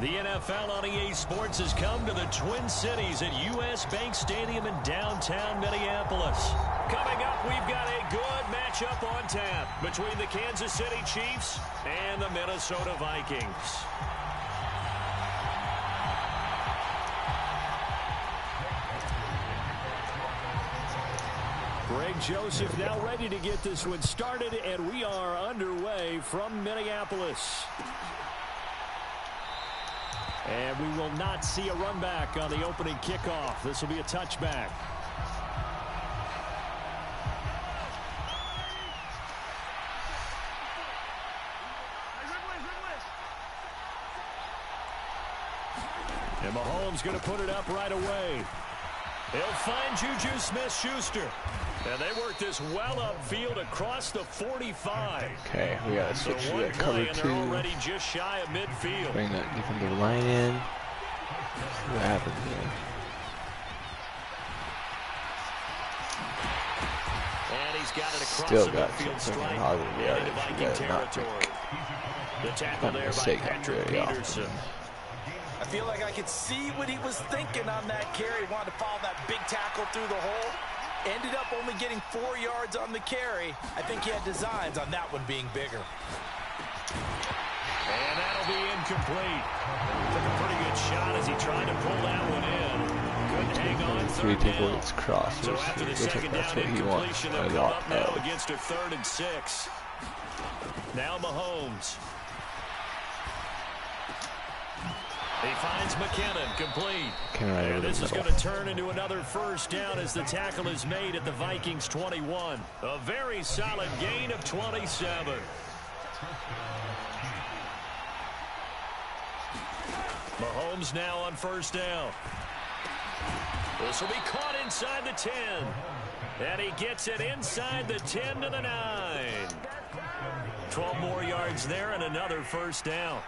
The NFL on EA Sports has come to the Twin Cities at U.S. Bank Stadium in downtown Minneapolis. Coming up, we've got a good matchup on tap between the Kansas City Chiefs and the Minnesota Vikings. Greg Joseph now ready to get this one started, and we are underway from Minneapolis. And we will not see a run back on the opening kickoff. This will be a touchback. And Mahomes going to put it up right away. He'll find Juju Smith-Schuster. And they work this well upfield across the 45. Okay, we got to switch to that cover 2. Already just shy of midfield. Bring that defensive line in. See what happens here. And he's got it across Still the got midfield some stripe. hardly Into Viking territory. The tackle there by Patrick Peterson. I feel like I could see what he was thinking on that carry. He wanted to follow that big tackle through the hole. Ended up only getting 4 yards on the carry. I think he had designs on that one being bigger. And that'll be incomplete. Took a pretty good shot as he tried to pull that one in. Couldn't hang on. 3 takeaways crosses. So after the second down incompletion, they'll come up now against a 3rd and 6. Now Mahomes. He finds McKinnon, complete. And this is going to turn into another first down as the tackle is made at the Vikings 21. A very solid gain of 27. Mahomes now on first down. This will be caught inside the 10. And he gets it inside the 10 to the 9. 12 more yards there and another first down.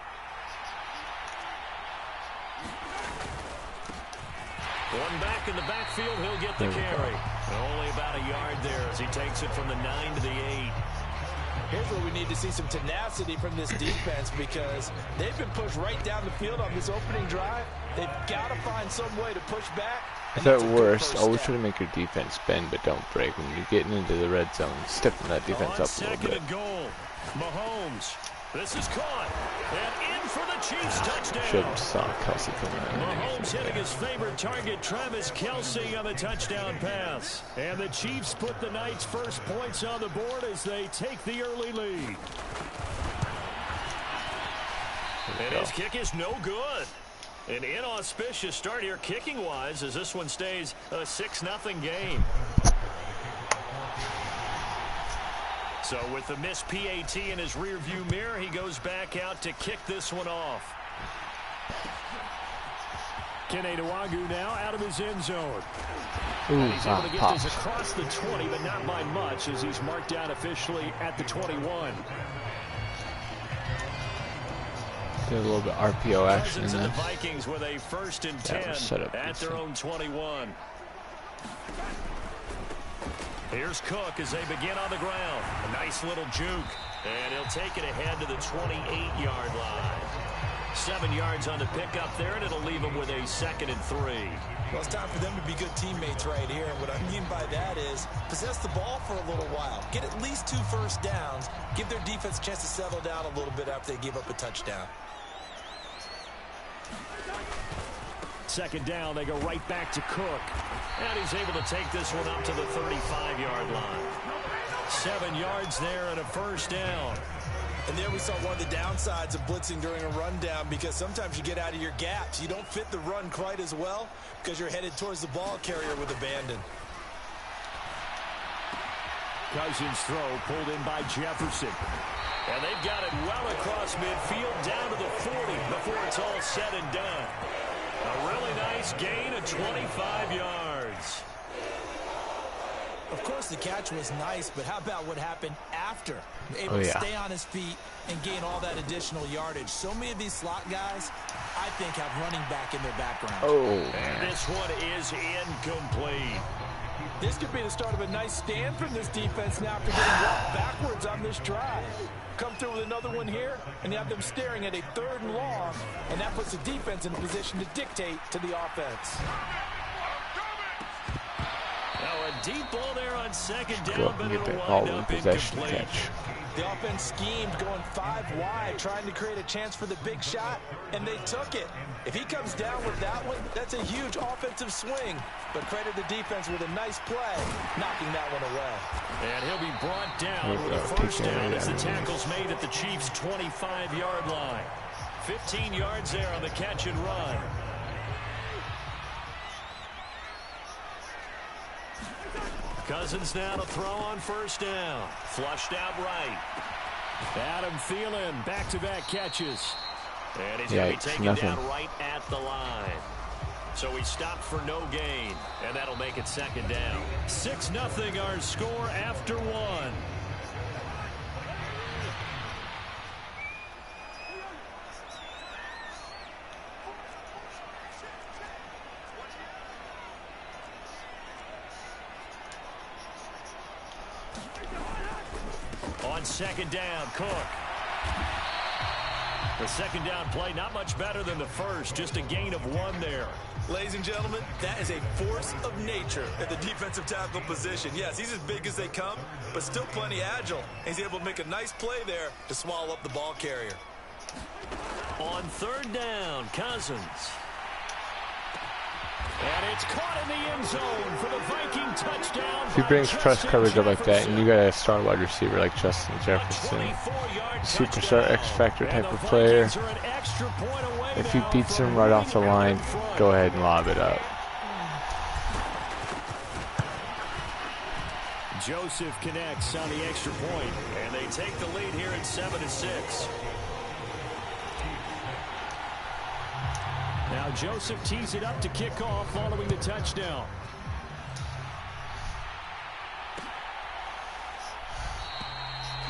One back in the backfield, he'll get the carry. Only about a yard there as he takes it from the 9 to the 8. Here's where we need to see some tenacity from this defense because they've been pushed right down the field on this opening drive. They've got to find some way to push back. At worst, always try to make your defense bend but don't break. When you're getting into the red zone, stepping that defense up a little bit. Second and goal. Mahomes. This is caught. And in for the Chiefs touchdown. Should have saw Kelsey coming in. Mahomes hitting his favorite target, Travis Kelce, on the touchdown pass. And the Chiefs put the Knights' first points on the board as they take the early lead. And his kick is no good. An inauspicious start here kicking-wise as this one stays a 6-0 game. So with the missed PAT in his rearview mirror, he goes back out to kick this one off. Kene Nwangwu now out of his end zone. And he's able to get this across the 20, but not by much as he's marked down officially at the 21. There's a little bit RPO action in The this. Vikings with a 1st and 10 at their own 21. Here's Cook as they begin on the ground. A nice little juke. And he'll take it ahead to the 28-yard line. 7 yards on the pickup there, and it'll leave them with a 2nd and 3. Well, it's time for them to be good teammates right here. And what I mean by that is possess the ball for a little while. Get at least 2 first downs. Give their defense a chance to settle down a little bit after they give up a touchdown. 2nd down, they go right back to Cook. And he's able to take this one up to the 35-yard line. 7 yards there and a first down. And there we saw one of the downsides of blitzing during a rundown because sometimes you get out of your gaps. You don't fit the run quite as well because you're headed towards the ball carrier with abandon. Cousins' throw pulled in by Jefferson. And they've got it well across midfield down to the 40 before it's all said and done. A really nice gain of 25 yards. Of course, the catch was nice, but how about what happened after? Able to stay on his feet and gain all that additional yardage. So many of these slot guys, I think, have running back in their background. And this one is incomplete. This could be the start of a nice stand from this defense now after getting walked backwards on this drive. Come through with another one here, and you have them staring at a 3rd and long, and that puts the defense in a position to dictate to the offense. Now a deep ball there on 2nd Go down, up but and get it'll that ball wind in up possession incomplete. catch. The offense schemed going 5 wide, trying to create a chance for the big shot, and they took it. If he comes down with that one, that's a huge offensive swing. But credit the defense with a nice play, knocking that one away. And he'll be brought down with a 1st down as the tackle's made at the Chiefs' 25-yard line. 15 yards there on the catch and run. Cousins now to throw on 1st down. Flushed out right. Adam Thielen, back-to-back catches. And he's going to be taken down right at the line. So he stopped for no gain, and that'll make it 2nd down. 6-0 our score after 1. On 2nd down, Cook. The 2nd down play, not much better than the first, just a gain of 1 there. Ladies and gentlemen, that is a force of nature at the defensive tackle position. Yes, he's as big as they come, but still plenty agile. He's able to make a nice play there to swallow up the ball carrier. On 3rd down, Cousins. And it's caught in the end zone for the Viking touchdown. If he brings press coverage up like that, and you got a star wide receiver like Justin Jefferson, superstar X-Factor type of player, if he beats him right off the line, go ahead and lob it up. Joseph connects on the extra point, and they take the lead here at 7-6. Now Joseph tees it up to kick off following the touchdown.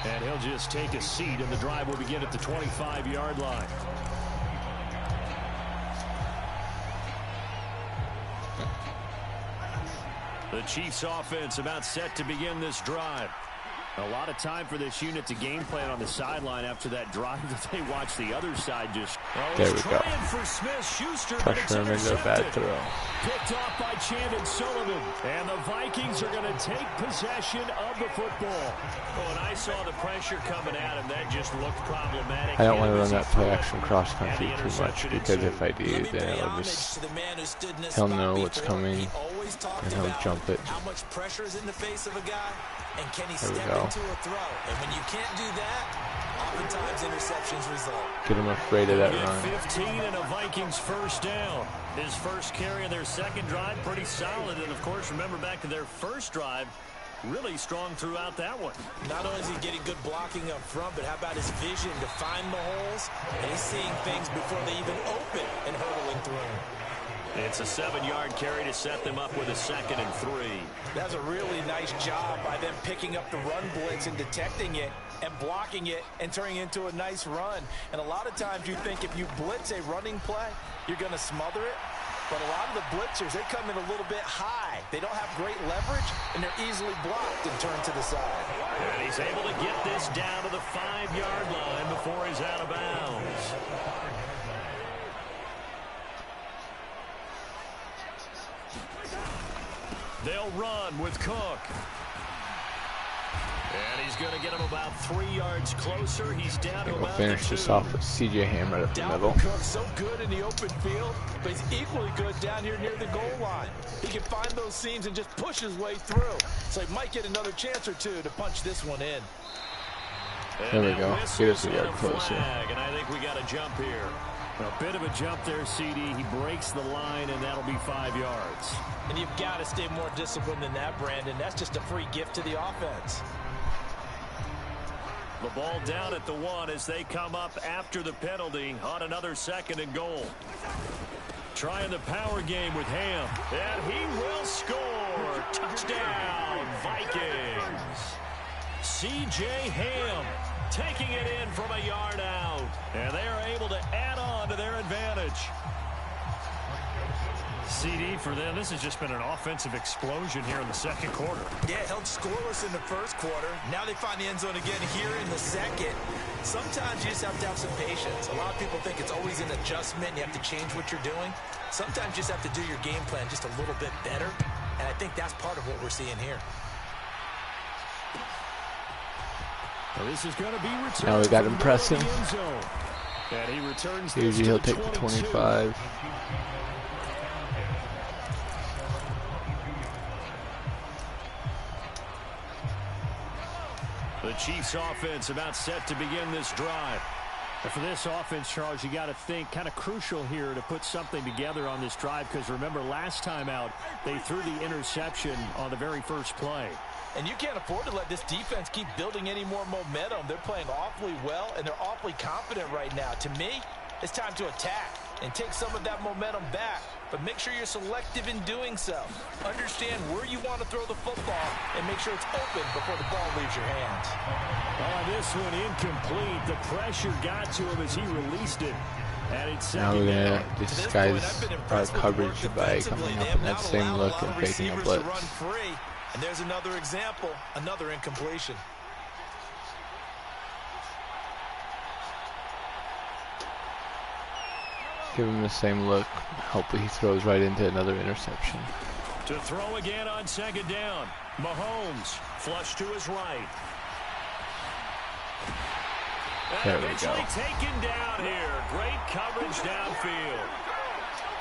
And he'll just take a seat, and the drive will begin at the 25-yard line. The Chiefs offense about set to begin this drive. A lot of time for this unit to game plan on the sideline after that drive that they watched the other side just. There we go. For Smith-Schuster, Pressure him into a bad throw. Picked off by Chandon Sullivan. And the Vikings are going to take possession of the football. Oh, and I saw the pressure coming at him. That just looked problematic. I don't want to run that play action cross country too much, because if I do, then it'll just, he'll know what's coming and he'll jump it. How much pressure is in the face of a guy, and can he step go. into a throw? And when you can't do that, oftentimes interceptions result. Get him afraid of that run. 15 and a Vikings 1st down. His first carry of their 2nd drive, pretty solid. And, of course, remember back to their 1st drive, really strong throughout that one. Not only is he getting good blocking up front, but how about his vision to find the holes? And he's seeing things before they even open and hurtling through. It's a 7-yard carry to set them up with a 2nd and 3. That's a really nice job by them picking up the run blitz and detecting it and blocking it and turning it into a nice run. And a lot of times you think if you blitz a running play, you're going to smother it. But a lot of the blitzers, they come in a little bit high. They don't have great leverage, and they're easily blocked and turned to the side. And he's able to get this down to the 5-yard line before he's out of bounds. They'll run with Cook. And he's going to get him about 3 yards closer. He's down to We'll about finish this off with C.J. Ham right up the middle. Cook so good in the open field, but he's equally good down here near the goal line. He can find those seams and just push his way through. So he might get another chance or two to punch this one in. There we go. Get us a yard closer. And I think we got a jump here. A bit of a jump there, CD. He breaks the line, and that'll be 5 yards. And you've got to stay more disciplined than that, Brandon. That's just a free gift to the offense. The ball down at the 1 as they come up after the penalty on another 2nd and goal. Trying the power game with Ham. And he will score. Touchdown, Vikings. C.J. Ham taking it in from a yard out. And they are able to add on to their advantage. CD for them. This has just been an offensive explosion here in the second quarter. Yeah, held scoreless in the first quarter. Now they find the end zone again here in the second. Sometimes you just have to have some patience. A lot of people think it's always an adjustment. You have to change what you're doing. Sometimes you just have to do your game plan just a little bit better. And I think that's part of what we're seeing here. Well, this is going to be returned. Now we got him pressing. And he returns. Usually he'll take the 25. The Chiefs offense about set to begin this drive. And for this offense, Charles, you got to think kind of crucial here to put something together on this drive, because remember last time out they threw the interception on the very first play. And you can't afford to let this defense keep building any more momentum. They're playing awfully well, and they're awfully confident right now. To me, it's time to attack and take some of that momentum back, but make sure you're selective in doing so. Understand where you want to throw the football and make sure it's open before the ball leaves your hands. Oh, this one incomplete. The pressure got to him as he released it. And it's now we're going to disguise our coverage by coming up in that same look and faking a blitz. And there's another example, another incompletion. Give him the same look. Hopefully he throws right into another interception. To throw again on second down. Mahomes flush to his right. There we eventually go. Taken down here. Great coverage downfield.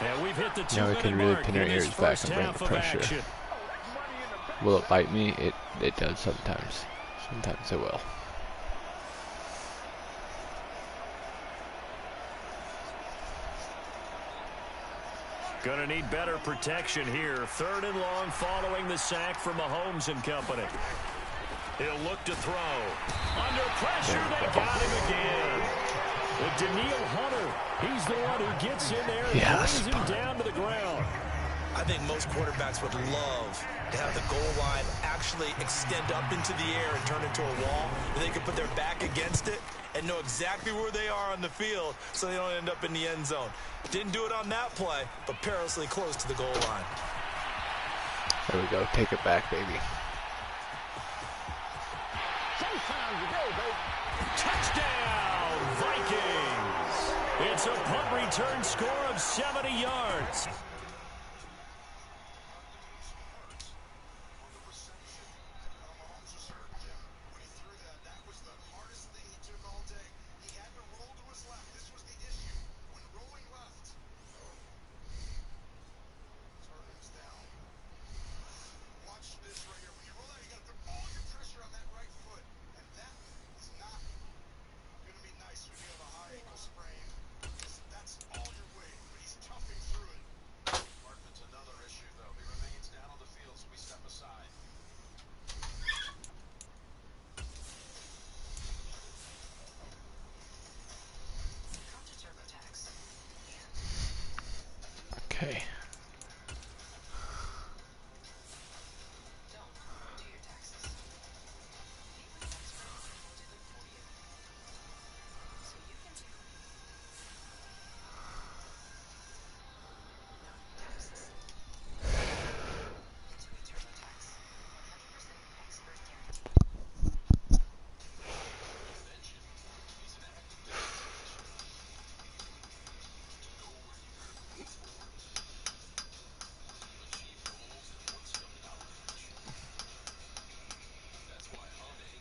And we've hit the 2-minute Now we can really mark pin our in this ears back first and bring half the of pressure. action. Will it bite me? It does sometimes. Sometimes it will. Gonna need better protection here. 3rd and long following the sack from Mahomes and company. He'll look to throw. Under pressure, they got him again. Daniil Hunter, he's the one who gets in there and brings him down to the ground. I think most quarterbacks would love to have the goal line actually extend up into the air and turn into a wall. They could put their back against it and know exactly where they are on the field so they don't end up in the end zone. Didn't do it on that play, but perilously close to the goal line. There we go. Take it back, baby. Touchdown, Vikings! It's a punt return score of 70 yards. Okay.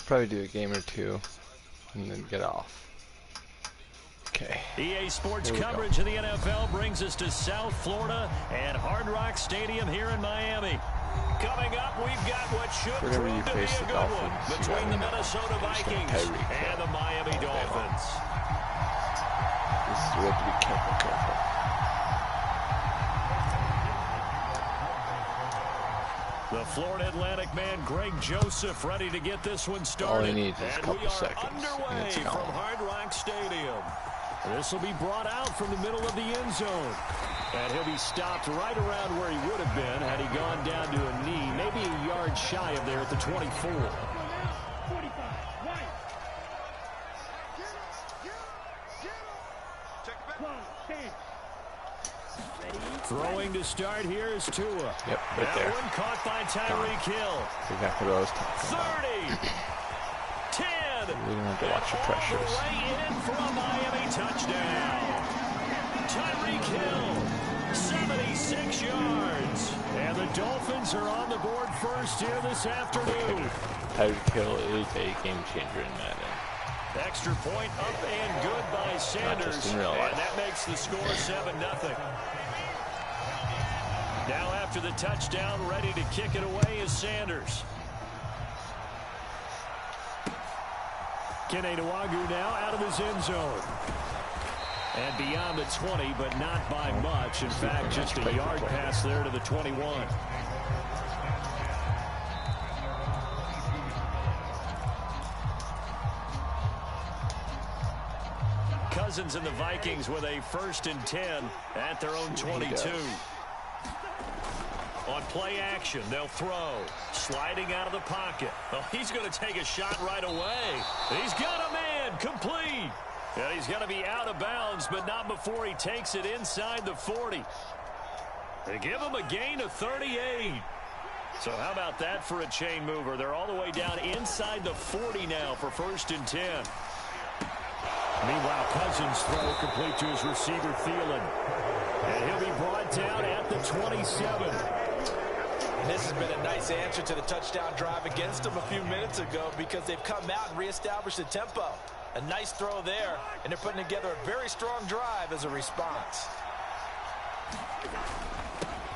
Probably do a game or two and then get off. Okay. EA Sports coverage of the NFL brings us to South Florida and Hard Rock Stadium here in Miami. Coming up, we've got what should prove to be a good one between the Minnesota Vikings and the Miami Dolphins. This is where we have to be careful. The Florida Atlantic man, Greg Joseph, ready to get this one started. All he needs is a couple seconds, and underway it's from gone. Hard Rock Stadium. This will be brought out from the middle of the end zone. And he'll be stopped right around where he would have been had he gone down to a knee, maybe a yard shy of there at the 24. Throwing throwing to start here is Tua. Yep, right that there. one caught by Tyreek Hill. That's exactly what I was talking about. 30, 10. We don't have to watch the pressures. All the way in for a Miami touchdown. Tyreek Hill, 76 yards. And the Dolphins are on the board first here this afternoon. Tyreek Hill is a game changer in Madden. Extra point up and good by Sanders. And that makes the score 7-0. Now after the touchdown, ready to kick it away is Sanders. Kene Nwangwu now out of his end zone. And beyond the 20, but not by much. In fact, just a yard pass there to the 21. Cousins and the Vikings with a 1st and 10 at their own 22. On play action, they'll throw. Sliding out of the pocket. Oh, he's going to take a shot right away. He's got a man. Complete. And he's going to be out of bounds, but not before he takes it inside the 40. They give him a gain of 38. So how about that for a chain mover? They're all the way down inside the 40 now for 1st and 10. Meanwhile, Cousins throw complete to his receiver, Thielen. And he'll be brought down at the 27. And this has been a nice answer to the touchdown drive against them a few minutes ago because they've come out and reestablished the tempo. A nice throw there, and they're putting together a very strong drive as a response.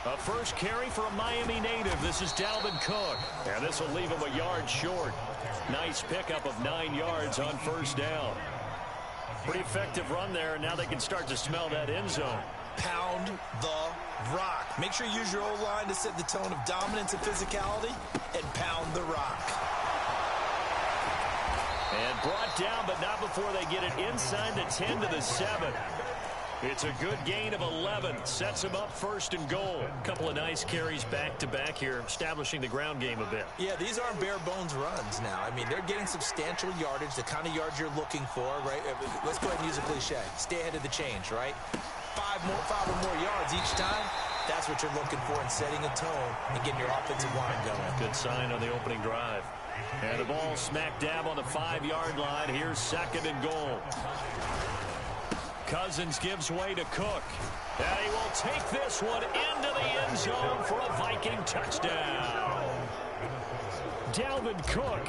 A first carry for a Miami native. This is Dalvin Cook. And this will leave him a yard short. Nice pickup of 9 yards on 1st down. Pretty effective run there, and now they can start to smell that end zone. Pound the rock. Make sure you use your O-line to set the tone of dominance and physicality, and pound the rock. And brought down, but not before they get it inside the 10 to the 7. It's a good gain of 11. Sets him up 1st and goal. A couple of nice carries back-to-back here, establishing the ground game a bit. Yeah, these aren't bare-bones runs now. I mean, they're getting substantial yardage, the kind of yards you're looking for, right? Let's go ahead and use a cliche. Stay ahead of the change, right? 5 or more yards each time. That's what you're looking for in setting a tone and getting your offensive line going. Good sign on the opening drive. And the ball smack dab on the 5-yard line. Here's 2nd and goal. Cousins gives way to Cook. And he will take this one into the end zone for a Viking touchdown. Dalvin Cook,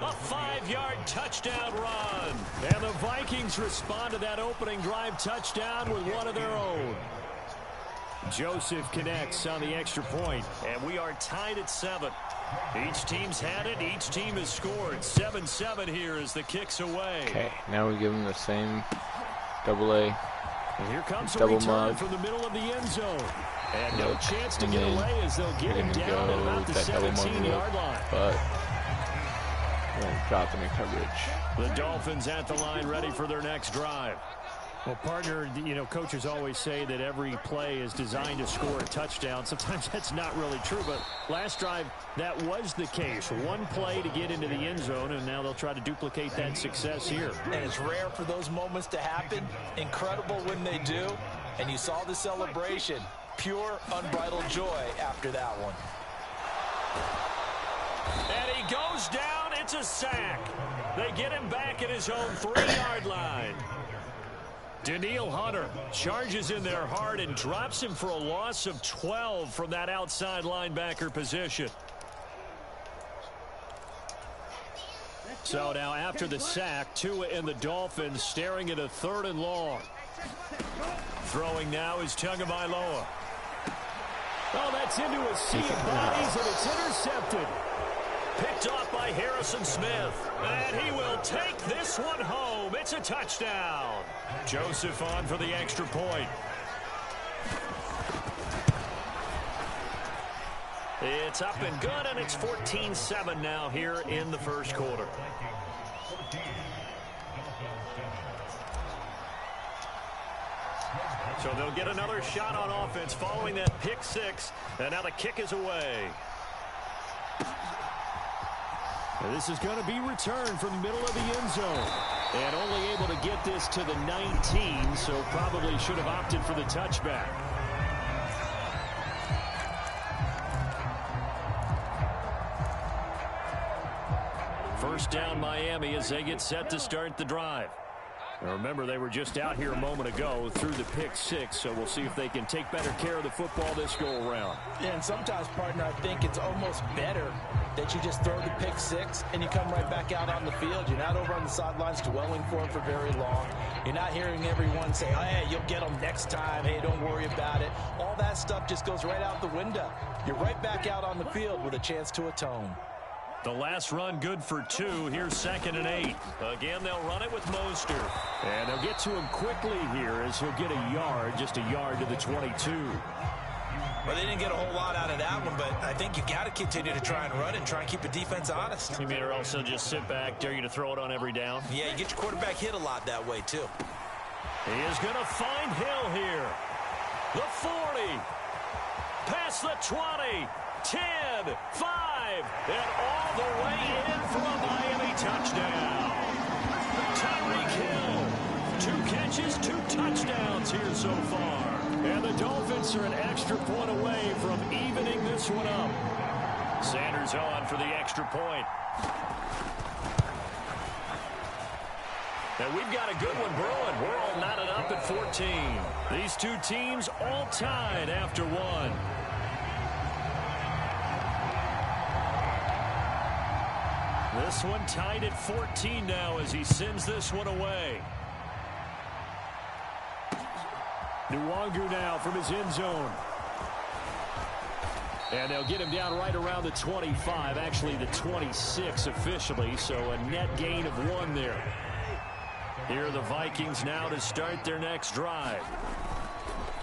a 5-yard touchdown run. And the Vikings respond to that opening drive touchdown with one of their own. Joseph connects on the extra point, and we are tied at 7. Each team's had it. Each team has scored. 7-7 here as the kick's away. Okay, now we give them the same double-A, and here comes a double return mug from the middle of the end zone. And no chance to get away as they'll get him down at about the 17-yard line. But drop in coverage. The Dolphins at the line, ready for their next drive. Well, partner, you know, coaches always say that every play is designed to score a touchdown. Sometimes that's not really true, but last drive, that was the case. One play to get into the end zone, and now they'll try to duplicate that success here. And it's rare for those moments to happen. Incredible when they do. And you saw the celebration. Pure, unbridled joy after that one. And he goes down. It's a sack. They get him back at his own 3-yard line. Daniil Hunter charges in there hard and drops him for a loss of 12 from that outside linebacker position. So now after the sack, Tua and the Dolphins staring at a 3rd and long. Throwing now is Tagovailoa. Oh, that's into a sea of bodies, and it's intercepted. Picked off by Harrison Smith. And he will take this one home. It's a touchdown. Joseph on for the extra point. It's up and good, and it's 14-7 now here in the 1st quarter. So they'll get another shot on offense following that pick 6. And now the kick is away. And this is going to be returned from the middle of the end zone. And only able to get this to the 19, so probably should have opted for the touchback. First down Miami as they get set to start the drive. Now remember, they were just out here a moment ago through the pick six, so we'll see if they can take better care of the football this go around. Yeah, and sometimes, partner, I think it's almost better that you just throw the pick six and you come right back out on the field. You're not over on the sidelines dwelling for it for very long. You're not hearing everyone say, oh, hey, you'll get them next time. Hey, don't worry about it. All that stuff just goes right out the window. You're right back out on the field with a chance to atone. The last run good for 2. Here's 2nd and 8. Again, they'll run it with Mostert. And they'll get to him quickly here as he'll get a yard, just a yard to the 22. Well, they didn't get a whole lot out of that one, but I think you got to continue to try and run and try and keep the defense honest. You mean or also just sit back, dare you to throw it on every down? Yeah, you get your quarterback hit a lot that way, too. He is going to find Hill here. The 40. Past the 20. 10, 5, and all the way in for a Miami touchdown. Tyreek Hill, 2 catches, 2 touchdowns here so far. And the Dolphins are an extra point away from evening this one up. Sanders on for the extra point. And we've got a good one brewing. We're all knotted up at 14. These two teams all tied after one. This one tied at 14 now as he sends this one away. Nwangu now from his end zone. And they'll get him down right around the 25, actually the 26 officially, so a net gain of 1 there. Here are the Vikings now to start their next drive.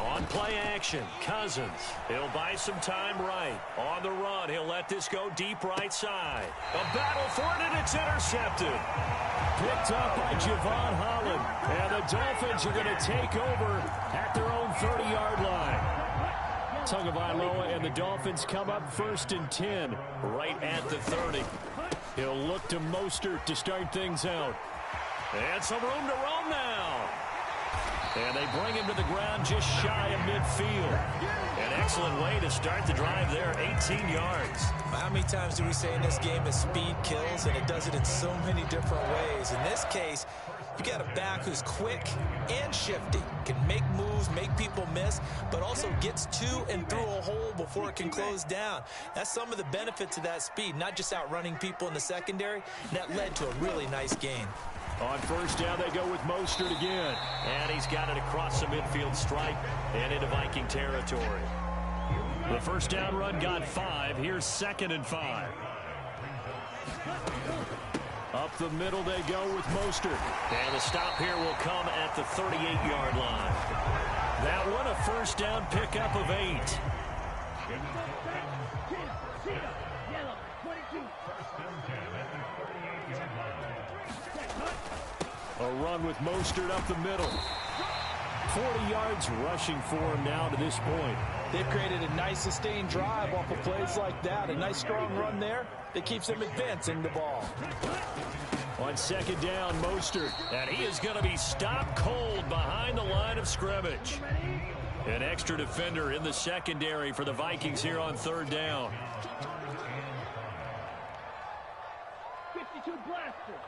On play action, Cousins. He'll buy some time right. On the run, he'll let this go deep right side. A battle for it, and it's intercepted. Picked up by Javon Holland. And the Dolphins are going to take over at their own 30-yard line. Tagovailoa and the Dolphins come up 1st and 10, right at the 30. He'll look to Mostert to start things out. And some room to roam now. And they bring him to the ground just shy of midfield. An excellent way to start the drive there, 18 yards. How many times do we say in this game that speed kills, and it does it in so many different ways? In this case, you got a back who's quick and shifty, can make moves, make people miss, but also gets to and through a hole before it can close down. That's some of the benefits of that speed, not just outrunning people in the secondary. That led to a really nice gain. On first down, they go with Mostert again. And he's got it across the midfield stripe and into Viking territory. The first down run got 5. Here's 2nd and 5. Up the middle they go with Mostert. And the stop here will come at the 38-yard line. That one a first down pickup of 8. A run with Mostert up the middle. 40 yards rushing for him now to this point. They've created a nice sustained drive off of plays like that. A nice strong run there that keeps them advancing the ball. On 2nd down, Mostert. And he is going to be stopped cold behind the line of scrimmage. An extra defender in the secondary for the Vikings here on 3rd down. 52 blaster.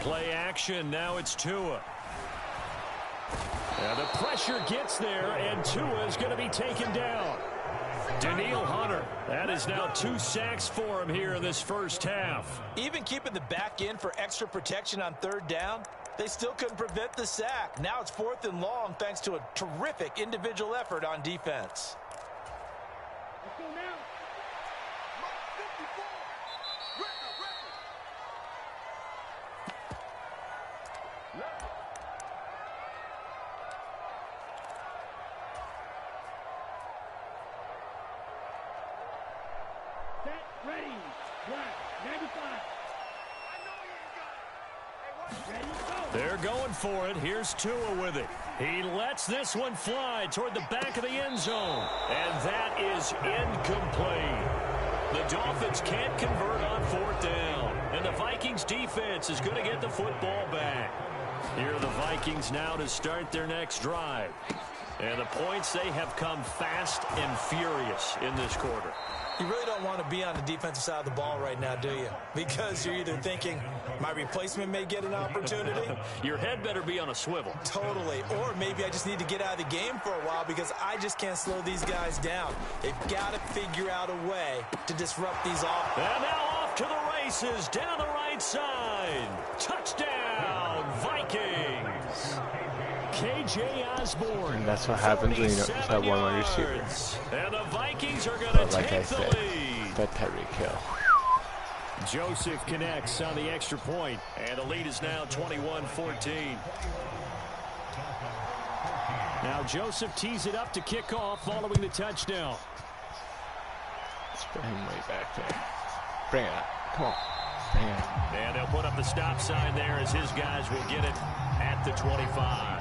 Play action, now it's Tua. And the pressure gets there, and Tua is going to be taken down. Daniil Hunter, that is now 2 sacks for him here in this first half. Even keeping the back in for extra protection on 3rd down, they still couldn't prevent the sack. Now it's 4th and long thanks to a terrific individual effort on defense. Let's go now. Set, ready, black, 95. Ready, go. They're going for it. Here's Tua with it. He lets this one fly toward the back of the end zone. And that is incomplete. The Dolphins can't convert on 4th down. And the Vikings defense is going to get the football back. Here are the Vikings now to start their next drive. And the points, they have come fast and furious in this quarter. You really don't want to be on the defensive side of the ball right now, do you? Because you're either thinking, my replacement may get an opportunity. Your head better be on a swivel. Totally. Or maybe I just need to get out of the game for a while because I just can't slow these guys down. They've got to figure out a way to disrupt these offenses. And now off to the races, down the right side. Touchdown, Vikings. KJ Osborne. And that's what happens when you don't have one wide receiver. And the Vikings are going to take the lead. That Tyreek Hill. Joseph connects on the extra point, and the lead is now 21-14. Now Joseph tees it up to kick off following the touchdown. Let's put him way back there. Bring it up. Come on. Bring it up. And they'll put up the stop sign there as his guys will get it at the 25.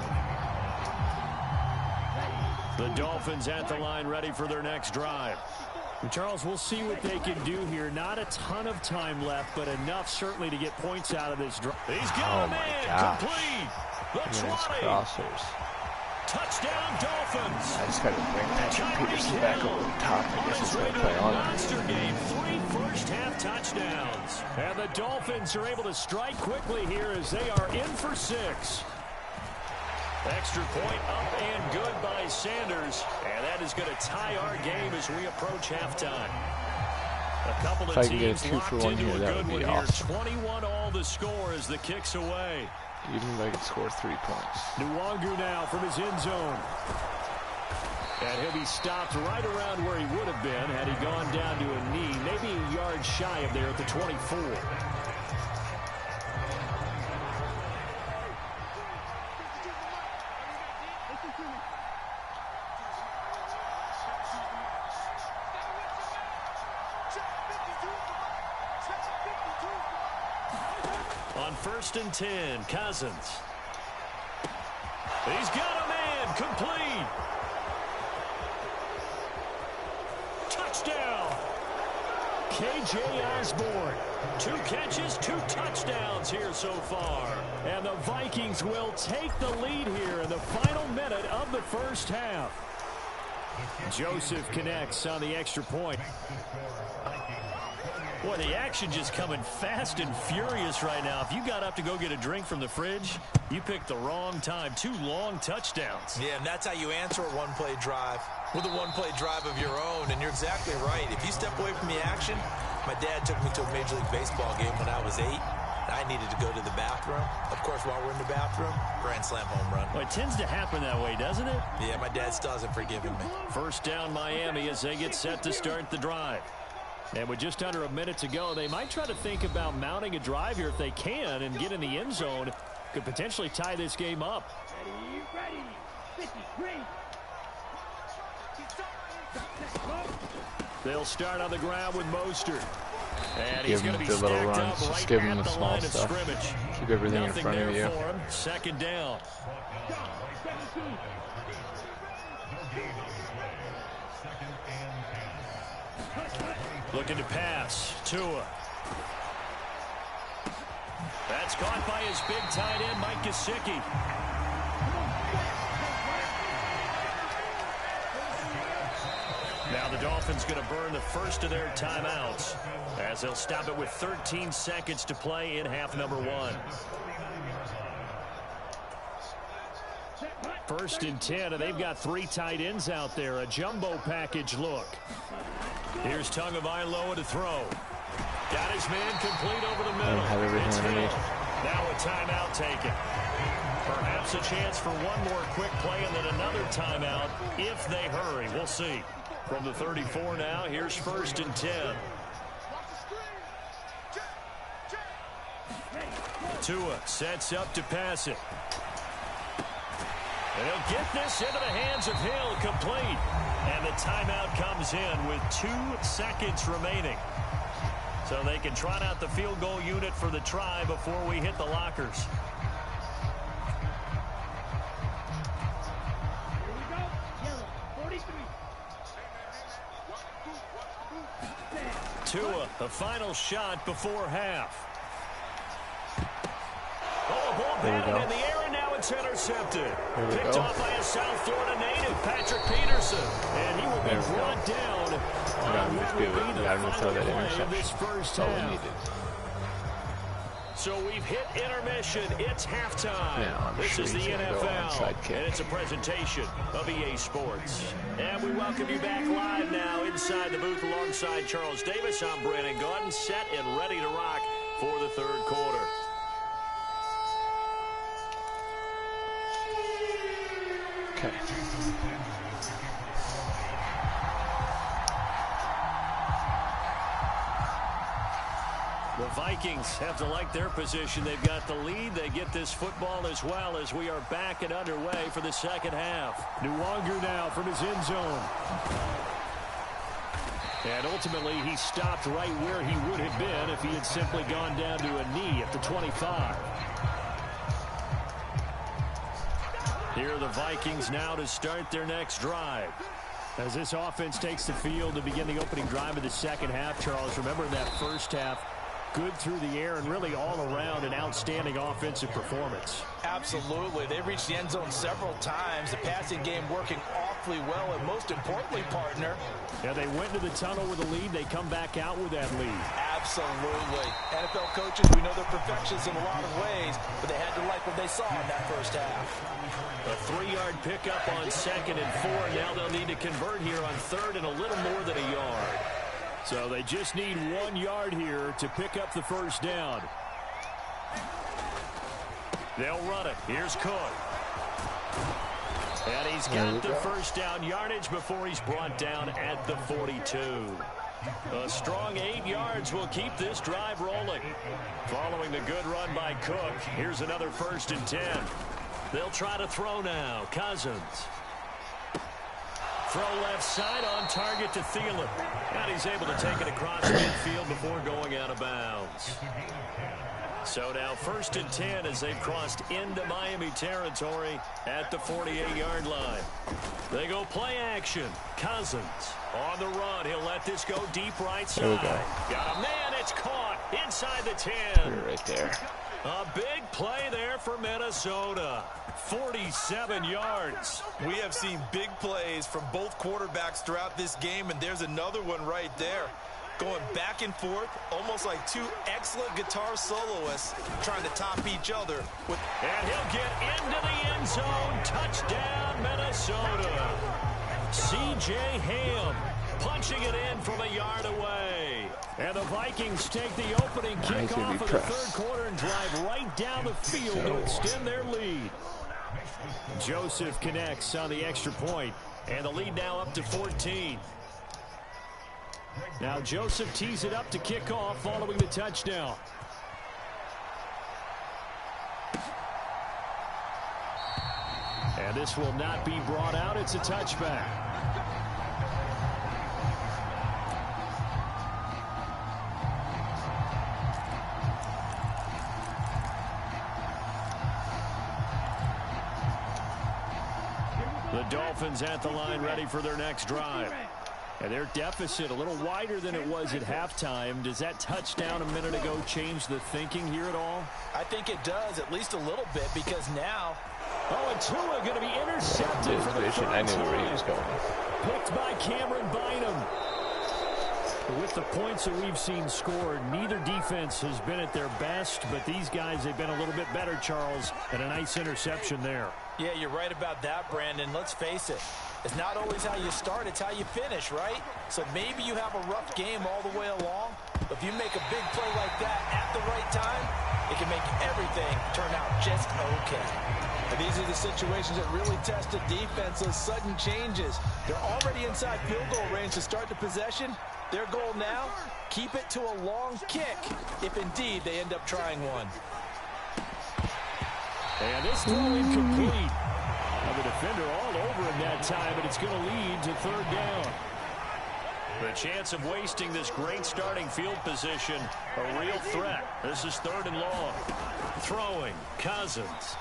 The Dolphins at the line ready for their next drive. And Charles, we'll see what they can do here. Not a ton of time left, but enough certainly to get points out of this drive. He's got him in. Complete. The 20. Crossers. Touchdown, Dolphins. I just got to bring Patrick Peterson back over the top. I guess he's going to play on it. Monster game, 3 first-half touchdowns. And the Dolphins are able to strike quickly here as they are in for 6. Extra point up and good by Sanders. And that is going to tie our game as we approach halftime. A couple of teams locked into a good one here. 21 all the score as the kick's away. Even if I can score 3 points. Nwangu now from his end zone. And he'll be stopped right around where he would have been had he gone down to a knee. Maybe a yard shy of there at the 24. On 1st and 10, Cousins. He's got a man, complete. Touchdown. KJ Osborne. 2 catches, 2 touchdowns here so far. And the Vikings will take the lead here in the final minute of the first half. Joseph connects on the extra point. Boy, the action just coming fast and furious right now. If you got up to go get a drink from the fridge, you picked the wrong time. 2 long touchdowns. Yeah, and that's how you answer a one-play drive with a one-play drive of your own. And you're exactly right. If you step away from the action, my dad took me to a Major League Baseball game when I was 8. I needed to go to the bathroom. Of course, while we're in the bathroom, grand slam home run. Well, it tends to happen that way, doesn't it? Yeah, my dad still hasn't forgiven me. First down, Miami, as they get set to start the drive. And with just under a minute to go, they might try to think about mounting a drive here if they can and get in the end zone. Could potentially tie this game up. Ready. 53. They'll start on the ground with Mostert. And Give he's going him to be the little stacked runs. up Just right give him at the the small line of stuff. scrimmage. Keep everything Nothing in front of there you. for him. 2nd down. Looking to pass. Tua. That's caught by his big tight end, Mike Gesicki. Now the Dolphins going to burn the first of their timeouts as they'll stop it with 13 seconds to play in half number 1. 1st and 10, and they've got 3 tight ends out there. A jumbo package look. Here's Tagovailoa to throw. Got his man complete over the middle. It's Hill. Now a timeout taken. Perhaps a chance for one more quick play and then another timeout if they hurry. We'll see. From the 34 now, here's 1st and 10. Tua sets up to pass it. And he'll get this into the hands of Hill, complete. And the timeout comes in with 2 seconds remaining. So they can trot out the field goal unit for the try before we hit the lockers. Here we go. Yellow. 43. Tua, the final shot before half. Oh, ball batted in the air, and now it's intercepted. There we Picked go. off by a South Florida native, Patrick Peterson. And he will be brought down. Got him to do it. Got him to throw that interception. That's all we needed. So we've hit intermission. It's halftime. Now, This sure is the he's gonna go NFL, onside kick. and it's a presentation of EA Sports. And we welcome you back live now inside the booth alongside Charles Davis. I'm Brandon Gaudin, set and ready to rock for the third quarter. Okay. The Vikings have to like their position. They've got the lead. They get this football as well as we are back and underway for the second half. Nwanger now from his end zone. And ultimately, he stopped right where he would have been if he had simply gone down to a knee at the 25. Here are the Vikings now to start their next drive. As this offense takes the field to begin the opening drive of the second half, Charles, remember in that first half, good through the air and really all around an outstanding offensive performance. Absolutely. They reached the end zone several times. The passing game working awfully well, and most importantly, partner. Yeah, they went to the tunnel with a lead. They come back out with that lead. Absolutely. NFL coaches, we know they're perfectionists in a lot of ways, but they had to like what they saw in that first half. A 3-yard pickup on 2nd and 4. Now they'll need to convert here on 3rd and a little more than a yard. So they just need 1 yard here to pick up the first down. They'll run it. Here's Cook. And he's got the first down yardage before he's brought down at the 42. A strong 8 yards will keep this drive rolling. Following the good run by Cook, here's another 1st and 10. They'll try to throw now. Cousins. Throw left side on target to Thielen. And he's able to take it across midfield before going out of bounds. So now 1st and 10 as they've crossed into Miami territory at the 48-yard line. They go play action. Cousins on the run. He'll let this go deep right side. There we go. Got a man. It's caught inside the 10. Put it right there. A big play there for Minnesota. 47 yards. We have seen big plays from both quarterbacks throughout this game, and there's another one right there. Going back and forth, almost like two excellent guitar soloists trying to top each other. And he'll get into the end zone. Touchdown, Minnesota. C.J. Ham punching it in from a yard away. And the Vikings take the opening kickoff of the third quarter and drive right down the field to extend their lead. Joseph connects on the extra point, and the lead now up to 14. Now Joseph tees it up to kick off following the touchdown. And this will not be brought out. It's a touchback. The Dolphins at the line ready for their next drive. And their deficit a little wider than it was at halftime. Does that touchdown a minute ago change the thinking here at all? I think it does, at least a little bit, because now... Oh, and Tua going to be intercepted for the vision. I knew where he was going. Picked by Cameron Bynum. With the points that we've seen scored, neither defense has been at their best, but these guys, they've been a little bit better, Charles, and a nice interception there. Yeah, you're right about that, Brandon. Let's face it. It's not always how you start, it's how you finish, right? So maybe you have a rough game all the way along, but if you make a big play like that at the right time, it can make everything turn out just okay. And these are the situations that really test a defense, those sudden changes. They're already inside field goal range to start the possession. Their goal now, keep it to a long kick, if indeed they end up trying one. And this throw incomplete. Now the defender all over him that time, but it's going to lead to third down. The chance of wasting this great starting field position, a real threat. This is 3rd and long. Throwing, Cousins.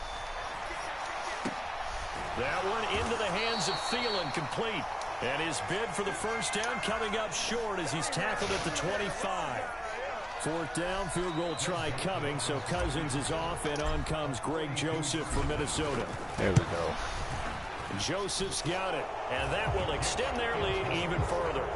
That one into the hands of Thielen, complete. And his bid for the first down coming up short as he's tackled at the 25. Fourth down, field goal try coming, so Cousins is off, and on comes Greg Joseph for Minnesota. There we go. Joseph's got it, and that will extend their lead even further.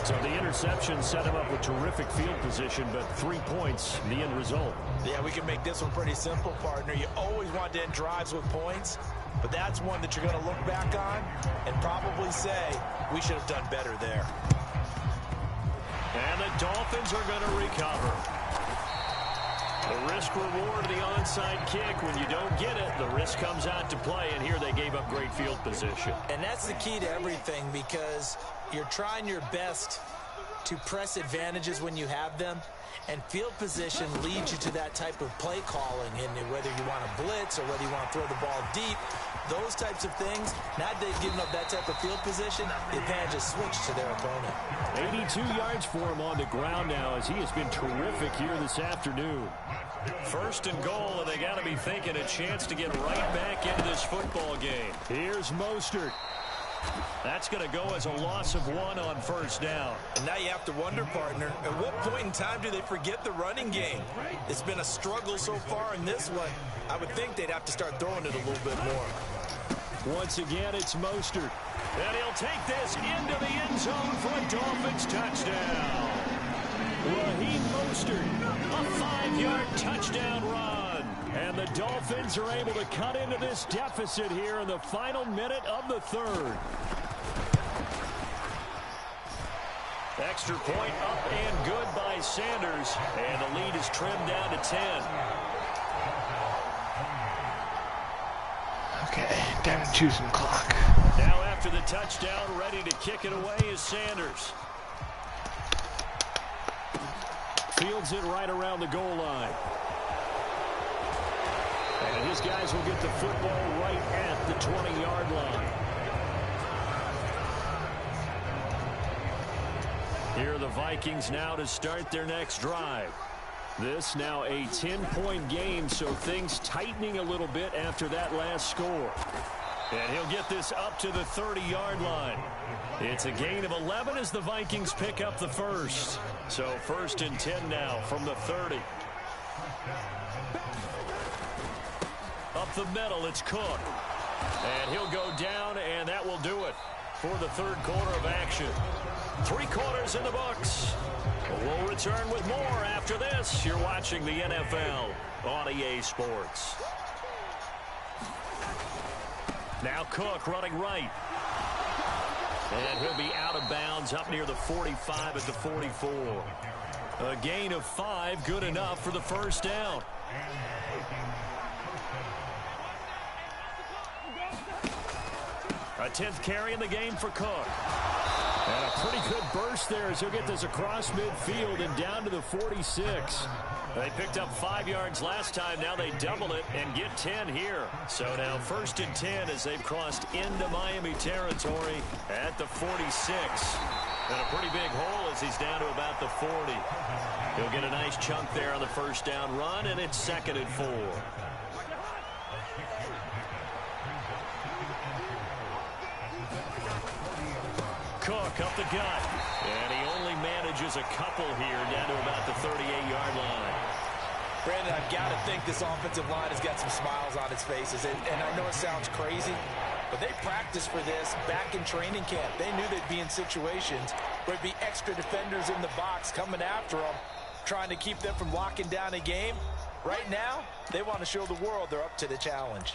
So the interception set him up with terrific field position, but 3 points, the end result. Yeah, we can make this one pretty simple, partner. You always want to end drives with points, but that's one that you're going to look back on and probably say, we should have done better there. And the Dolphins are going to recover. The risk-reward of the onside kick, when you don't get it, the risk comes out to play, and here they gave up great field position. And that's the key to everything, because you're trying your best to press advantages when you have them, and field position leads you to that type of play calling, and whether you want to blitz or whether you want to throw the ball deep, those types of things. Now they've given up that type of field position, the advantage is switched to their opponent. 82 yards for him on the ground now, as he has been terrific here this afternoon. First and goal, and they got to be thinking a chance to get right back into this football game. Here's Mostert. That's going to go as a loss of 1 on first down. And now you have to wonder, partner, at what point in time do they forget the running game? It's been a struggle so far in this one. I would think they'd have to start throwing it a little bit more. Once again, it's Mostert. And he'll take this into the end zone for a Dolphins touchdown. Raheem Mostert, a 5-yard touchdown run. and the Dolphins are able to cut into this deficit here in the final minute of the third. Extra point up and good by Sanders, and the lead is trimmed down to 10. Okay, down to choose some clock. Now after the touchdown, ready to kick it away is Sanders. Fields it right around the goal line. And his guys will get the football right at the 20-yard line. Here are the Vikings now to start their next drive. This now a 10-point game, so things tightening a little bit after that last score. And he'll get this up to the 30-yard line. It's a gain of 11 as the Vikings pick up the first. So 1st and 10 now from the 30. Up the middle, it's Cook. And he'll go down, and that will do it for the third quarter of action. 3 quarters in the books. We'll return with more after this. You're watching the NFL on EA Sports. Now Cook running right. And he'll be out of bounds up near the 45 at the 44. A gain of 5, good enough for the first down. A 10th carry in the game for Cook. And a pretty good burst there as he'll get this across midfield and down to the 46. They picked up 5 yards last time. Now they double it and get 10 here. So now 1st and 10 as they've crossed into Miami territory at the 46. And a pretty big hole as he's down to about the 40. He'll get a nice chunk there on the first down run, and it's 2nd and 4. Cook up the gut, and he only manages a couple here down to about the 38-yard line. Brandon, I've got to think this offensive line has got some smiles on its faces, and I know it sounds crazy, but they practiced for this back in training camp. They knew they'd be in situations where there'd be extra defenders in the box coming after them, trying to keep them from locking down a game. Right now, they want to show the world they're up to the challenge.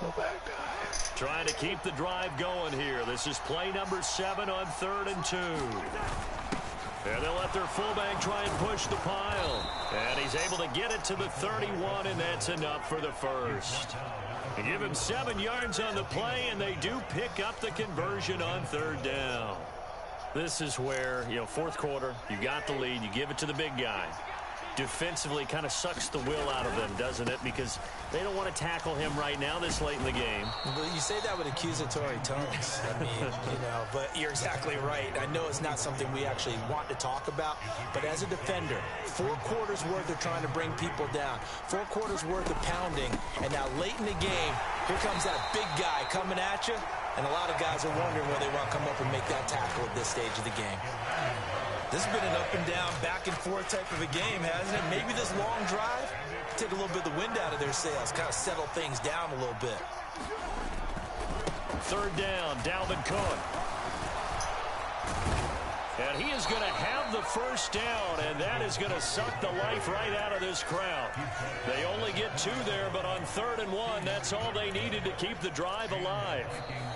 Fullback guy. Trying to keep the drive going here. This is play number 7 on 3rd and 2. And they'll let their fullback try and push the pile. And he's able to get it to the 31, and that's enough for the first. They give him 7 yards on the play, and they do pick up the conversion on 3rd down. This is where, 4th quarter, you got the lead, you give it to the big guy. Defensively kind of sucks the will out of them, doesn't it? Because they don't want to tackle him right now this late in the game. Well, you say that with accusatory tones. I mean, but you're exactly right. I know it's not something we actually want to talk about, but as a defender, 4 quarters worth of trying to bring people down, 4 quarters worth of pounding, and now late in the game, here comes that big guy coming at you. And a lot of guys are wondering where they want to come up and make that tackle at this stage of the game. This has been an up and down, back and forth type of a game, hasn't it? Maybe this long drive, take a little bit of the wind out of their sails, kind of settle things down a little bit. Third down, Dalvin Cook. And he is going to have the first down, and that is going to suck the life right out of this crowd. They only get 2 there, but on 3rd and 1, that's all they needed to keep the drive alive.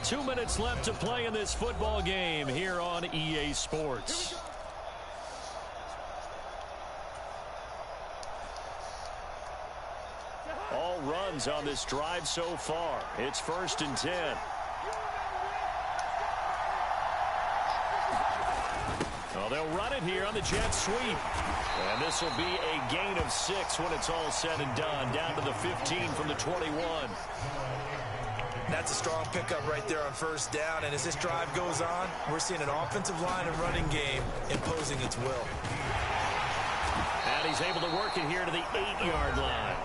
2 minutes left to play in this football game here on EA Sports. All runs on this drive so far. It's 1st and 10. Well, they'll run it here on the jet sweep. And this will be a gain of 6 when it's all said and done. Down to the 15 from the 21. That's a strong pickup right there on 1st down. And as this drive goes on, we're seeing an offensive line and running game imposing its will. And he's able to work it here to the 8-yard line.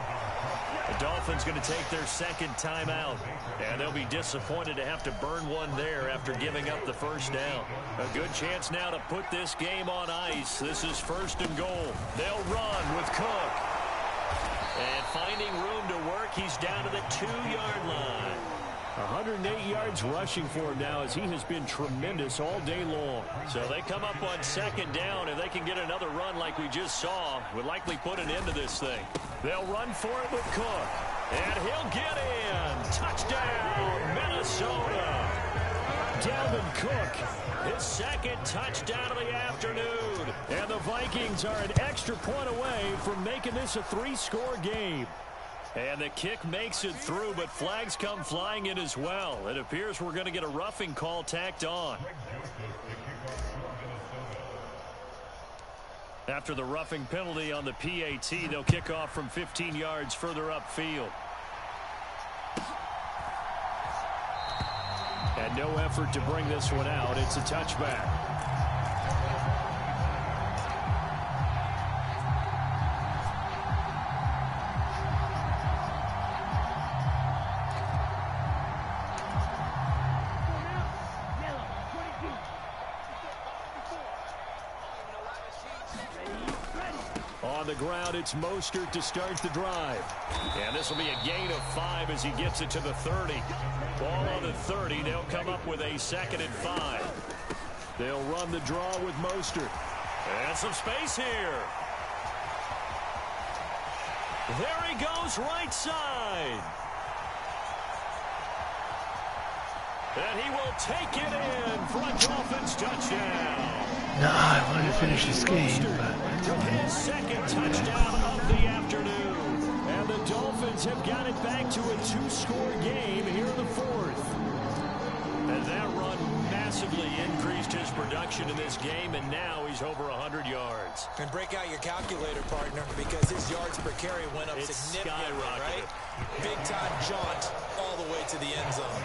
The Dolphins going to take their 2nd timeout. And they'll be disappointed to have to burn one there after giving up the 1st down. A good chance now to put this game on ice. This is 1st and goal. They'll run with Cook. And finding room to work, he's down to the 2-yard line. 108 yards rushing for him now as he has been tremendous all day long. So they come up on 2nd down. If they can get another run like we just saw, would likely put an end to this thing. They'll run for it with Cook. And he'll get in. Touchdown, Minnesota. Dalvin Cook, his 2nd touchdown of the afternoon. And the Vikings are an extra point away from making this a 3-score game. And the kick makes it through, but flags come flying in as well. It appears we're going to get a roughing call tacked on. After the roughing penalty on the PAT, they'll kick off from 15 yards further upfield. And no effort to bring this one out. It's a touchback. On the ground, it's Mostert to start the drive. And this will be a gain of 5 as he gets it to the 30. Ball on the 30. They'll come up with a 2nd and 5. They'll run the draw with Mostert. And some space here. There he goes, right side. And he will take it in for a Dolphins touchdown. No, I wanted to finish this game, but His 2nd touchdown of the afternoon. And the Dolphins have got it back to a 2-score game here in the 4th. And that run massively increased his production in this game, and now he's over 100 yards. And break out your calculator, partner, because his yards per carry went up significantly, right? Big-time jaunt all the way to the end zone.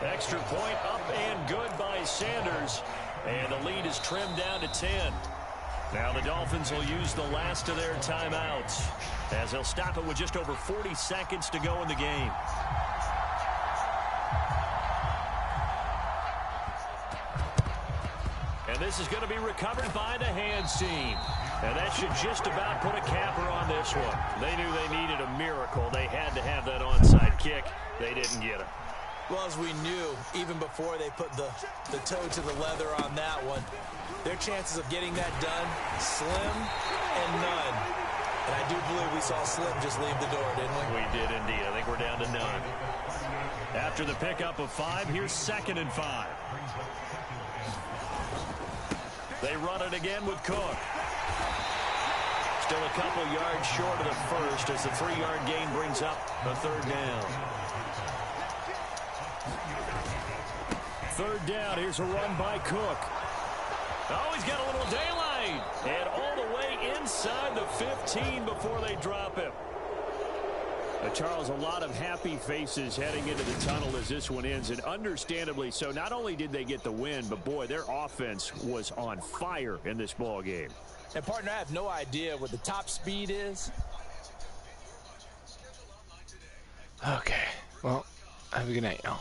Extra point up and good by Sanders. And the lead is trimmed down to 10. Now the Dolphins will use the last of their timeouts as they'll stop it with just over 40 seconds to go in the game. And this is going to be recovered by the hands team. And that should just about put a capper on this one. They knew they needed a miracle. They had to have that onside kick. They didn't get it. Well, as we knew, even before they put the toe to the leather on that one, their chances of getting that done, slim and none. And I do believe we saw Slim just leave the door, didn't we? We did indeed. I think we're down to none. After the pickup of 5, here's 2nd and 5. They run it again with Cook. Still a couple yards short of the first as the 3-yard gain brings up a 3rd down. 3rd down, here's a run by Cook. Oh, he's got a little daylight. And all the way inside the 15 before they drop him. Charles, a lot of happy faces heading into the tunnel as this one ends, and understandably so. Not only did they get the win, but boy, their offense was on fire in this ball game. And partner, I have no idea what the top speed is. okay. Well, have a good night, y'all.